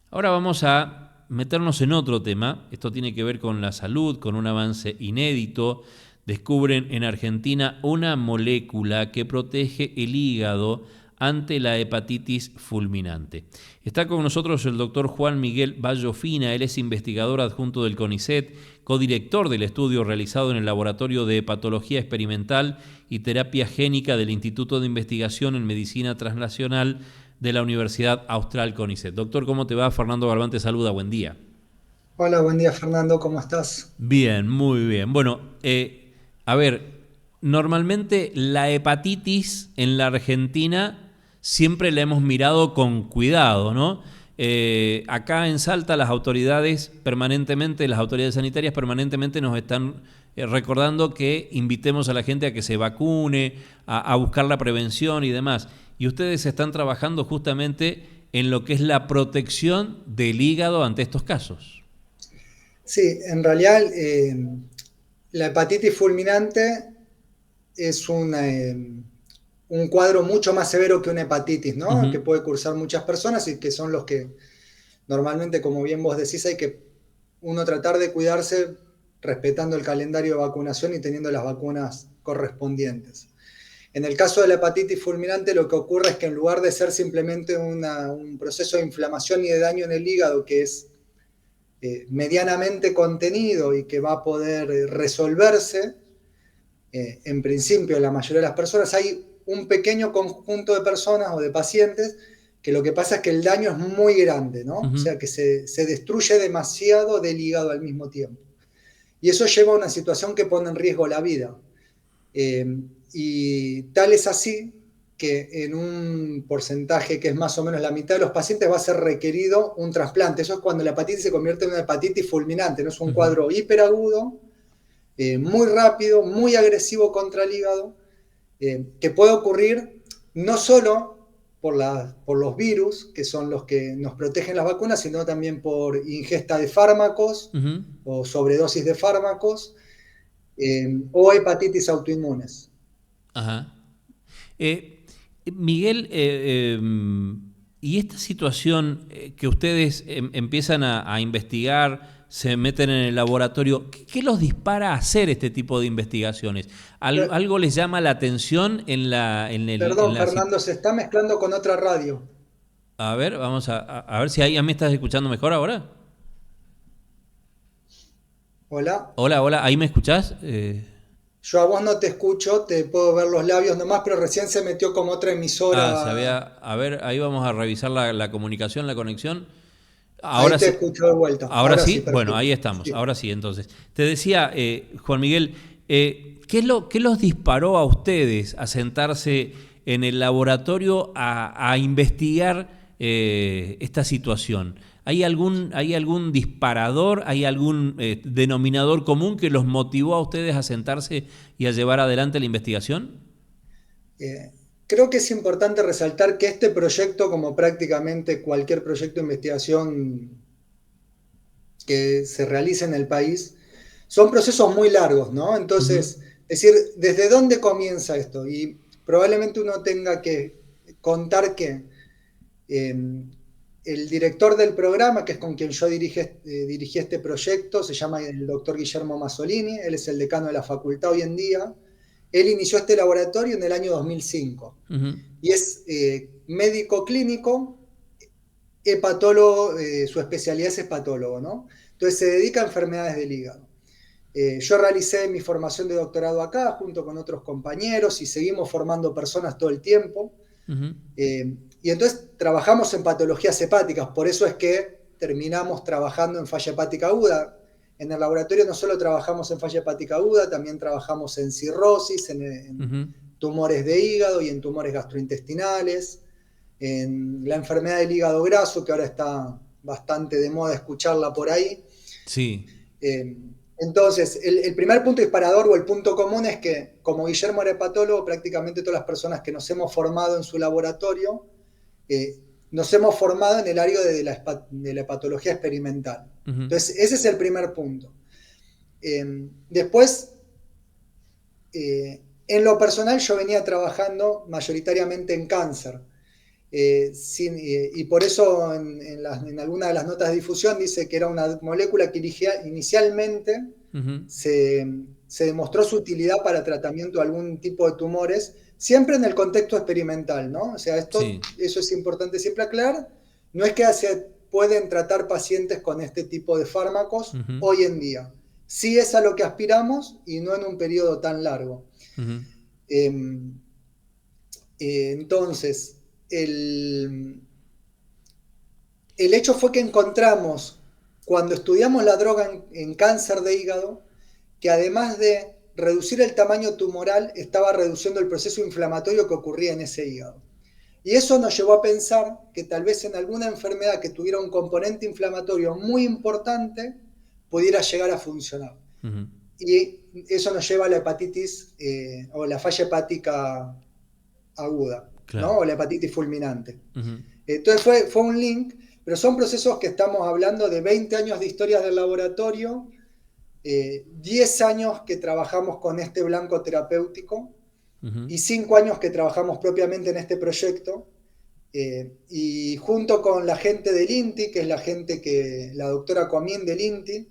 Ahora vamos a meternos en otro tema. Esto tiene que ver con la salud, con un avance inédito. Descubren en Argentina una molécula que protege el hígado ante la hepatitis fulminante. Está con nosotros el doctor Juan Miguel Vallofina. Él es investigador adjunto del CONICET, codirector del estudio realizado en el Laboratorio de Patología Experimental y Terapia Génica del Instituto de Investigación en Medicina Transnacional de la Universidad Austral CONICET. Doctor, ¿cómo te va? Fernando Galván te saluda, buen día. Hola, buen día Fernando, ¿cómo estás? Bien, muy bien. Bueno, a ver, normalmente la hepatitis en la Argentina siempre la hemos mirado con cuidado, ¿no? Acá en Salta las autoridades permanentemente, las autoridades sanitarias permanentemente nos están recordando que invitemos a la gente a que se vacune, a buscar la prevención y demás. Y ustedes están trabajando justamente en lo que es la protección del hígado ante estos casos. Sí, en realidad la hepatitis fulminante es un cuadro mucho más severo que una hepatitis, Uh ¿no? -huh. Que puede cursar muchas personas y que son los que normalmente, como bien vos decís, hay que uno tratar de cuidarse respetando el calendario de vacunación y teniendo las vacunas correspondientes. En el caso de la hepatitis fulminante, lo que ocurre es que en lugar de ser simplemente un proceso de inflamación y de daño en el hígado, que es medianamente contenido y que va a poder resolverse, en principio en la mayoría de las personas, hay un pequeño conjunto de personas o de pacientes que lo que pasa es que el daño es muy grande, ¿no? Uh O -huh. sea, que se destruye demasiado del hígado al mismo tiempo. Y eso lleva a una situación que pone en riesgo la vida. Eh, y tal es así que en un porcentaje que es más o menos la mitad de los pacientes va a ser requerido un trasplante. Eso es cuando la hepatitis se convierte en una hepatitis fulminante, no es Uh un -huh. cuadro hiperagudo, muy rápido, muy agresivo contra el hígado, que puede ocurrir no solo por los virus, que son los que nos protegen las vacunas, sino también por ingesta de fármacos Uh -huh. o sobredosis de fármacos, o hepatitis autoinmunes. Ajá. Miguel, y esta situación que ustedes empiezan a investigar, se meten en el laboratorio, ¿qué los dispara a hacer este tipo de investigaciones? ¿Algo les llama la atención en Perdón, Fernando, se está mezclando con otra radio. A ver, vamos a ver si ahí me estás escuchando mejor ahora. Hola. Hola, hola, ¿ahí me escuchás? Yo a vos no te escucho, te puedo ver los labios nomás, pero recién se metió como otra Se emisora. había... A ver, ahí vamos a revisar la comunicación, la conexión. Ahí Ahora te sí, escucho de vuelta. ahora Ahora sí, sí, bueno, perfecto. ahí estamos, Sí. ahora sí, entonces. Te decía, Juan Miguel, ¿qué los disparó a ustedes a sentarse en el laboratorio a investigar esta situación? Hay algún disparador, hay algún denominador común que los motivó a ustedes a sentarse y a llevar adelante la investigación? Eh, Creo que es importante resaltar que este proyecto, como prácticamente cualquier proyecto de investigación que se realice en el país, son procesos muy largos, ¿no? Uh -huh. Entonces, decir, ¿desde dónde comienza esto? Y probablemente uno tenga que contar que eh, el director del programa, que es con quien yo dirigí este proyecto, se llama el doctor Guillermo Masolini, él es el decano de la facultad hoy en día. Él inició este laboratorio en el año 2005 Uh -huh. y es médico clínico, hepatólogo, su especialidad es hepatólogo, ¿no? Entonces se dedica a enfermedades del hígado. Yo realicé mi formación de doctorado acá junto con otros compañeros y seguimos formando personas todo el tiempo. Uh -huh. Y entonces trabajamos en patologías hepáticas, por eso es que terminamos trabajando en falla hepática aguda. En el laboratorio no solo trabajamos en falla hepática aguda, también trabajamos en cirrosis, Uh en -huh. tumores de hígado y en tumores gastrointestinales, en la enfermedad del hígado graso, que ahora está bastante de moda escucharla por ahí. Sí. Eh, entonces, el primer punto disparador o el punto común es que, como Guillermo era hepatólogo, prácticamente todas las personas que nos hemos formado en su laboratorio, nos hemos formado en el área de la hepatología experimental. Uh -huh. Entonces, ese es el primer punto. Después, en lo personal, yo venía trabajando mayoritariamente en cáncer. Y por eso en alguna de las notas de difusión dice que era una molécula que inicialmente se demostró su utilidad para tratamiento de algún tipo de tumores, siempre en el contexto experimental, ¿no? O sea, Sí. eso es importante siempre aclarar. No es que se pueden tratar pacientes con este tipo de fármacos hoy en día. Sí es a lo que aspiramos y no en un periodo tan largo. Entonces, el hecho fue que encontramos, cuando estudiamos la droga en cáncer de hígado, que además de reducir el tamaño tumoral, estaba reduciendo el proceso inflamatorio que ocurría en ese hígado. Y eso nos llevó a pensar que tal vez en alguna enfermedad que tuviera un componente inflamatorio muy importante, pudiera llegar a funcionar. Y eso nos lleva a la hepatitis o la falla hepática aguda, Claro. ¿no? O la hepatitis fulminante. Entonces fue un link, pero son procesos que estamos hablando de 20 años de historias del laboratorio, 10 años que trabajamos con este blanco terapéutico y 5 años que trabajamos propiamente en este proyecto. Y junto con la gente del INTI, que es la doctora Comín del INTI,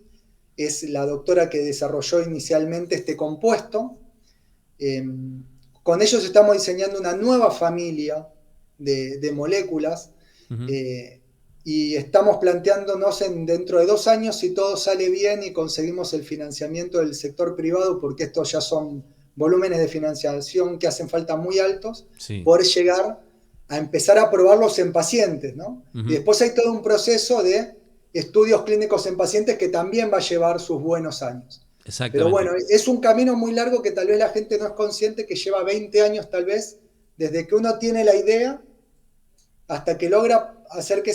es la doctora que desarrolló inicialmente este compuesto. Con ellos estamos diseñando una nueva familia de moléculas y estamos planteándonos dentro de 2 años, si todo sale bien y conseguimos el financiamiento del sector privado, porque estos ya son volúmenes de financiación que hacen falta muy altos, poder llegar a empezar a probarlos en pacientes, ¿no? Y después hay todo un proceso de estudios clínicos en pacientes que también va a llevar sus buenos años. Pero bueno, es un camino muy largo que tal vez la gente no es consciente, que lleva 20 años tal vez, desde que uno tiene la idea hasta que logra hacer que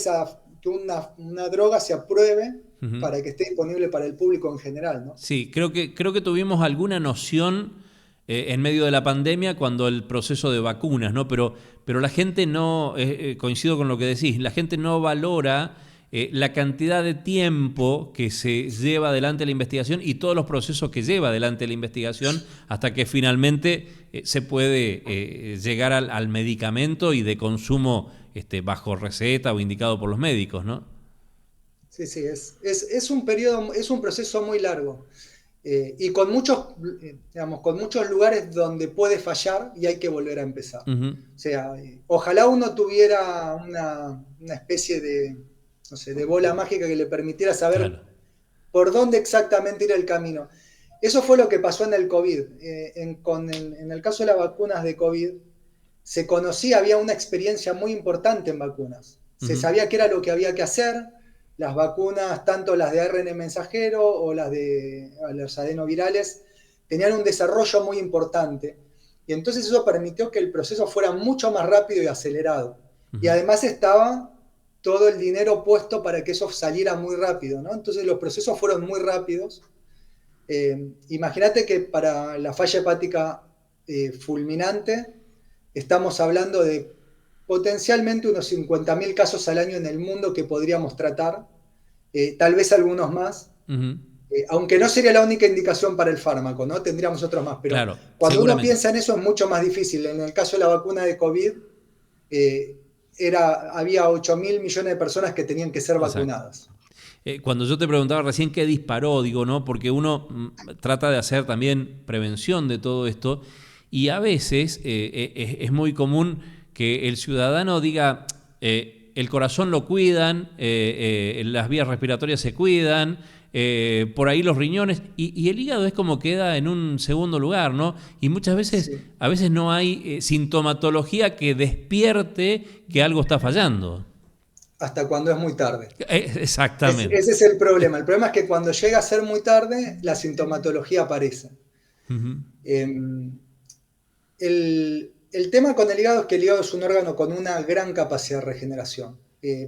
una droga se apruebe para que esté disponible para el público en general, ¿no? Sí, creo que tuvimos alguna noción en medio de la pandemia cuando el proceso de vacunas, ¿no? Pero la gente no, coincido con lo que decís, la gente no valora la cantidad de tiempo que se lleva adelante la investigación y todos los procesos que lleva adelante la investigación hasta que finalmente se puede llegar al medicamento y de consumo bajo receta o indicado por los médicos, ¿no? Sí, es un periodo, es un proceso muy largo y con muchos lugares donde puede fallar y hay que volver a empezar. O sea, ojalá uno tuviera una especie de, no sé, de bola mágica que le permitiera saber por dónde exactamente ir el camino. Eso fue lo que pasó en el COVID. En el caso de las vacunas de COVID, se conocía, había una experiencia muy importante en vacunas. Se sabía qué era lo que había que hacer. Las vacunas, tanto las de ARN mensajero o las de los adenovirales, tenían un desarrollo muy importante. Y entonces eso permitió que el proceso fuera mucho más rápido y acelerado. Y además estaba todo el dinero puesto para que eso saliera muy rápido, ¿no? Entonces los procesos fueron muy rápidos. Imagínate que para la falla hepática fulminante estamos hablando de potencialmente unos 50.000 casos al año en el mundo que podríamos tratar, tal vez algunos más, aunque no sería la única indicación para el fármaco, ¿no? Tendríamos otros más, pero cuando uno piensa en eso es mucho más difícil. En el caso de la vacuna de COVID, había 8.000 millones de personas que tenían que ser vacunadas. Cuando yo te preguntaba recién qué disparó, digo, ¿no? Porque uno trata de hacer también prevención de todo esto y a veces es muy común que el ciudadano diga, el corazón lo cuidan, las vías respiratorias se cuidan, por ahí los riñones, y el hígado es como queda en un segundo lugar, ¿no? Y muchas veces, a veces no hay sintomatología que despierte que algo está fallando. Hasta cuando es muy tarde. Exactamente. Ese es el problema. El problema es que cuando llega a ser muy tarde, la sintomatología aparece. El tema con el hígado es que el hígado es un órgano con una gran capacidad de regeneración.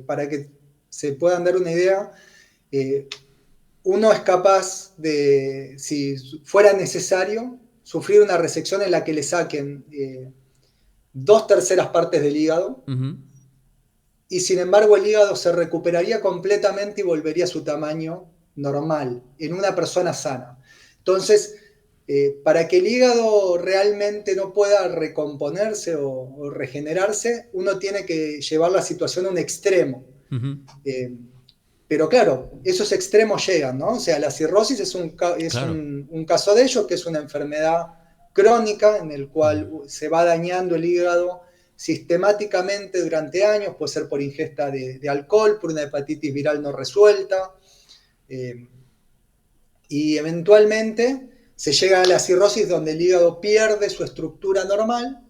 Para que se puedan dar una idea, uno es capaz de, si fuera necesario, sufrir una resección en la que le saquen 2/3 partes del hígado, y sin embargo el hígado se recuperaría completamente y volvería a su tamaño normal en una persona sana. Entonces, Para que el hígado realmente no pueda recomponerse o regenerarse, uno tiene que llevar la situación a un extremo. Uh-huh. Pero claro, esos extremos llegan, ¿no? O sea, la cirrosis es Claro. un caso de ello, que es una enfermedad crónica en el cual se va dañando el hígado sistemáticamente durante años, puede ser por ingesta de alcohol, por una hepatitis viral no resuelta, y eventualmente se llega a la cirrosis donde el hígado pierde su estructura normal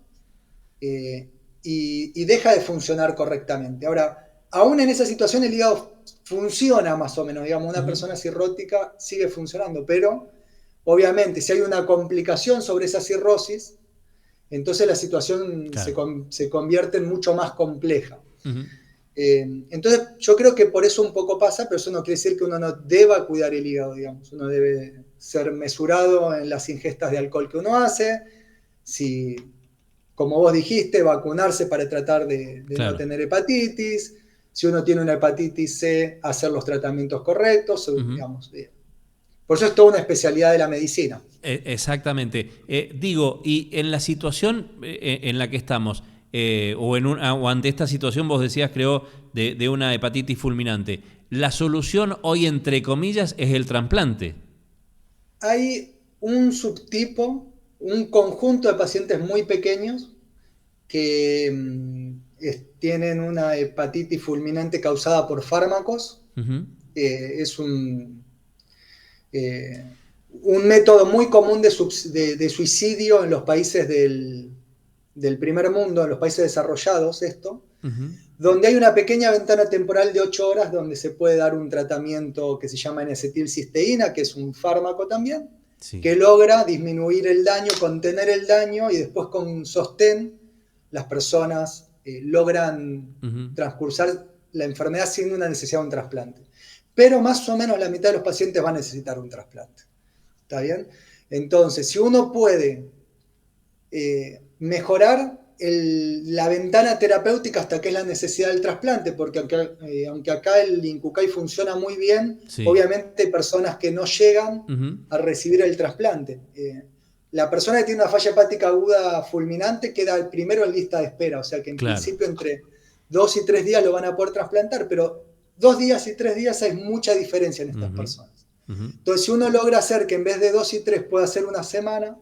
y deja de funcionar correctamente. Ahora, aún en esa situación el hígado funciona más o menos, digamos, una persona cirrótica sigue funcionando, pero obviamente si hay una complicación sobre esa cirrosis, entonces la situación se convierte en mucho más compleja. Uh-huh. Entonces yo creo que por eso un poco pasa, pero eso no quiere decir que uno no deba cuidar el hígado, digamos. Uno debe ser mesurado en las ingestas de alcohol que uno hace, si, como vos dijiste, vacunarse para tratar de no tener hepatitis, si uno tiene una hepatitis C, hacer los tratamientos correctos, digamos. Por eso es toda una especialidad de la medicina. Exactamente. Digo, y en la situación en la que estamos, o ante esta situación vos decías, creo, de una hepatitis fulminante, la solución hoy, entre comillas, es el trasplante. Hay un subtipo, un conjunto de pacientes muy pequeños que tienen una hepatitis fulminante causada por fármacos. Uh-huh. Es un método muy común de suicidio en los países del primer mundo, en los países desarrollados, donde hay una pequeña ventana temporal de 8 horas donde se puede dar un tratamiento que se llama N-acetilcisteína, que es un fármaco también, que logra disminuir el daño, contener el daño, y después con sostén las personas logran transcursar la enfermedad sin una necesidad de un trasplante. Pero más o menos la mitad de los pacientes va a necesitar un trasplante. ¿Está bien? Entonces, si uno puede mejorar la ventana terapéutica hasta que es la necesidad del trasplante, porque aunque acá el Incucay funciona muy bien, obviamente hay personas que no llegan a recibir el trasplante. La persona que tiene una falla hepática aguda fulminante queda primero en lista de espera, o sea que en principio entre 2 y 3 días lo van a poder trasplantar, pero 2 días y 3 días hay mucha diferencia en estas personas. Entonces, si uno logra hacer que en vez de 2 y 3 pueda hacer una semana,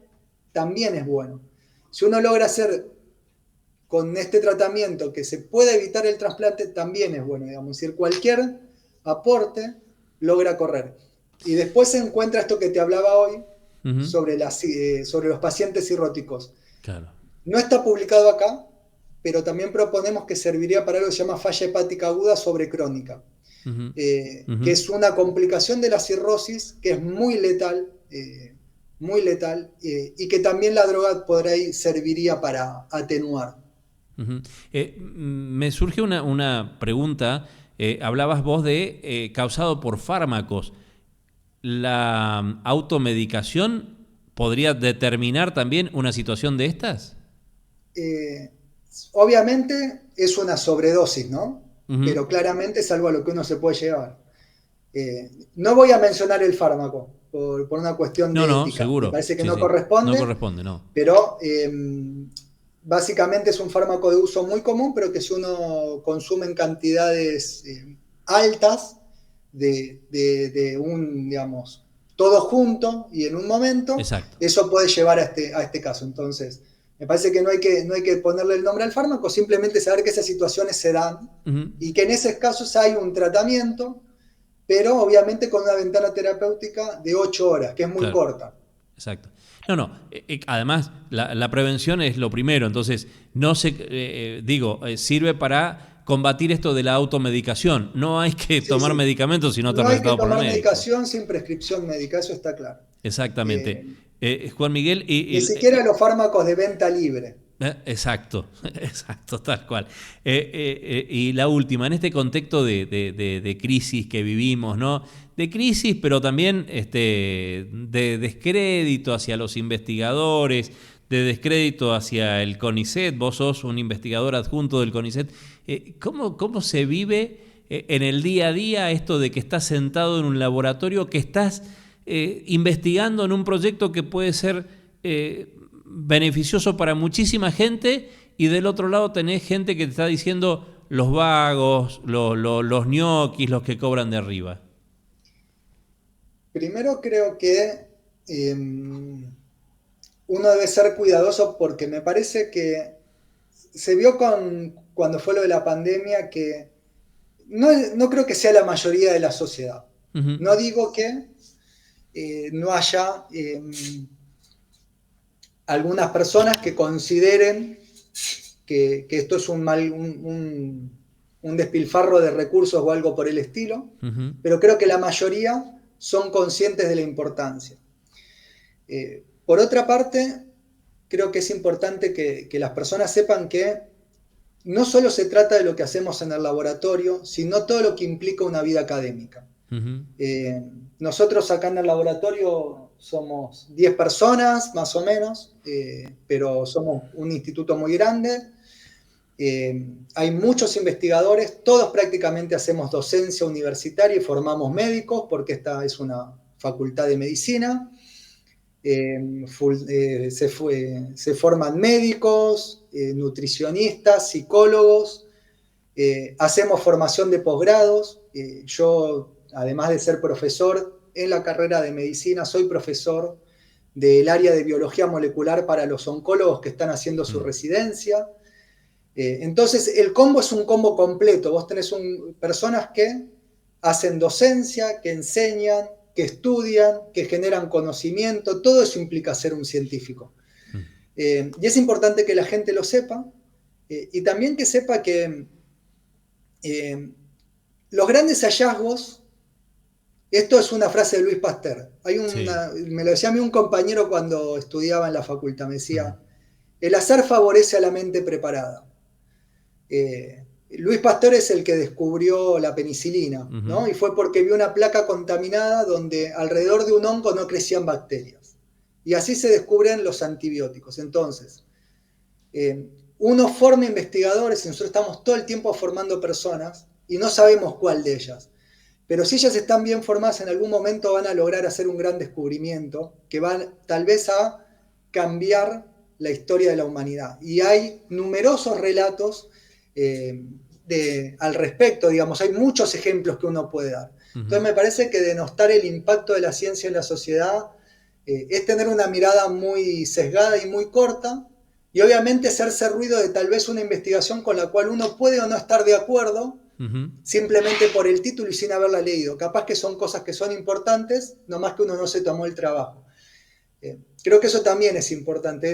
también es bueno. Si uno logra hacer con este tratamiento que se pueda evitar el trasplante, también es bueno, digamos. Es decir, cualquier aporte logra correr. Y después se encuentra esto que te hablaba hoy sobre los pacientes cirróticos. Claro. No está publicado acá, pero también proponemos que serviría para algo que se llama falla hepática aguda sobrecrónica, que es una complicación de la cirrosis que es muy letal, y que también la droga por ahí serviría para atenuar. Me surge una pregunta. Hablabas vos de causado por fármacos. ¿La automedicación podría determinar también una situación de estas? Obviamente es una sobredosis, ¿no? Pero claramente es algo a lo que uno se puede llevar. No voy a mencionar el fármaco por una cuestión de ética. No, seguro. Me parece que no corresponde. No corresponde, no. Pero básicamente es un fármaco de uso muy común, pero que si uno consume en cantidades altas de un, digamos, todo junto y en un momento, eso puede llevar a este caso. Entonces, me parece que no hay que ponerle el nombre al fármaco, simplemente saber que esas situaciones se dan y que en esos casos hay un tratamiento, pero obviamente con una ventana terapéutica de 8 horas, que es muy corta. Exacto. Además, la prevención es lo primero, entonces sirve para combatir esto de la automedicación. No hay que tomar medicamentos si no está recetado por el médico. No hay que tomar medicación sin prescripción médica, eso está claro. Exactamente. Juan Miguel... Ni siquiera los fármacos de venta libre. Exacto, tal cual. Y la última, en este contexto de crisis que vivimos, ¿no? De crisis, pero también de descrédito hacia los investigadores, de descrédito hacia el CONICET. Vos sos un investigador adjunto del CONICET. ¿Cómo se vive en el día a día esto de que estás sentado en un laboratorio, que estás investigando en un proyecto que puede ser beneficioso para muchísima gente, y del otro lado tenés gente que te está diciendo los vagos, los ñoquis, los que cobran de arriba. Primero creo que uno debe ser cuidadoso porque me parece que se vio cuando fue lo de la pandemia que no creo que sea la mayoría de la sociedad. Uh-huh. No digo que no haya algunas personas que consideren que esto es un despilfarro de recursos o algo por el estilo, uh-huh, pero creo que la mayoría son conscientes de la importancia. Por otra parte, creo que es importante que las personas sepan que no solo se trata de lo que hacemos en el laboratorio, sino todo lo que implica una vida académica. Uh-huh. Nosotros acá en el laboratorio somos 10 personas, más o menos, pero somos un instituto muy grande. Hay muchos investigadores, todos prácticamente hacemos docencia universitaria y formamos médicos, porque esta es una facultad de medicina. Se forman médicos, nutricionistas, psicólogos, hacemos formación de posgrados. Yo, además de ser profesor en la carrera de medicina, soy profesor del área de biología molecular para los oncólogos que están haciendo su residencia. Entonces, el combo es un combo completo. Vos tenés personas que hacen docencia, que enseñan, que estudian, que generan conocimiento. Todo eso implica ser un científico. Y es importante que la gente lo sepa, y también que sepa que los grandes hallazgos, esto es una frase de Luis Pasteur. Me lo decía a mí un compañero cuando estudiaba en la facultad, me decía, el azar favorece a la mente preparada. Luis Pasteur es el que descubrió la penicilina, uh-huh, ¿no? Y fue porque vio una placa contaminada donde alrededor de un hongo no crecían bacterias. Y así se descubren los antibióticos. Entonces, uno forma investigadores y nosotros estamos todo el tiempo formando personas y no sabemos cuál de ellas. Pero si ellas están bien formadas, en algún momento van a lograr hacer un gran descubrimiento que va tal vez a cambiar la historia de la humanidad. Y hay numerosos relatos al respecto, digamos, hay muchos ejemplos que uno puede dar. Uh-huh. Entonces me parece que denostar el impacto de la ciencia en la sociedad es tener una mirada muy sesgada y muy corta, y obviamente hacerse ruido de tal vez una investigación con la cual uno puede o no estar de acuerdo, uh-huh, simplemente por el título y sin haberla leído. Capaz que son cosas que son importantes, nomás que uno no se tomó el trabajo. Creo que eso también es importante.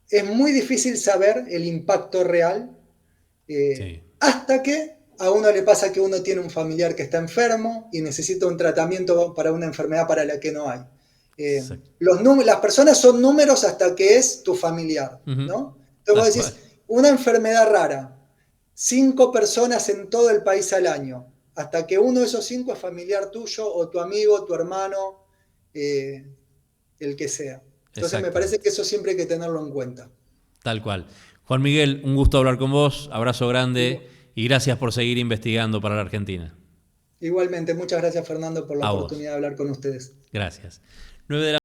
Es muy difícil saber el impacto real sí, hasta que a uno le pasa que uno tiene un familiar que está enfermo y necesita un tratamiento para una enfermedad para la que no hay. Las personas son números hasta que es tu familiar, uh-huh, ¿no? Entonces vos decís, una enfermedad rara, 5 personas en todo el país al año, hasta que uno de esos 5 es familiar tuyo o tu amigo, tu hermano, el que sea. Entonces me parece que eso siempre hay que tenerlo en cuenta. Tal cual. Juan Miguel, un gusto hablar con vos, abrazo grande y gracias por seguir investigando para la Argentina. Igualmente, muchas gracias Fernando por la oportunidad de hablar con ustedes. Gracias. 9 de la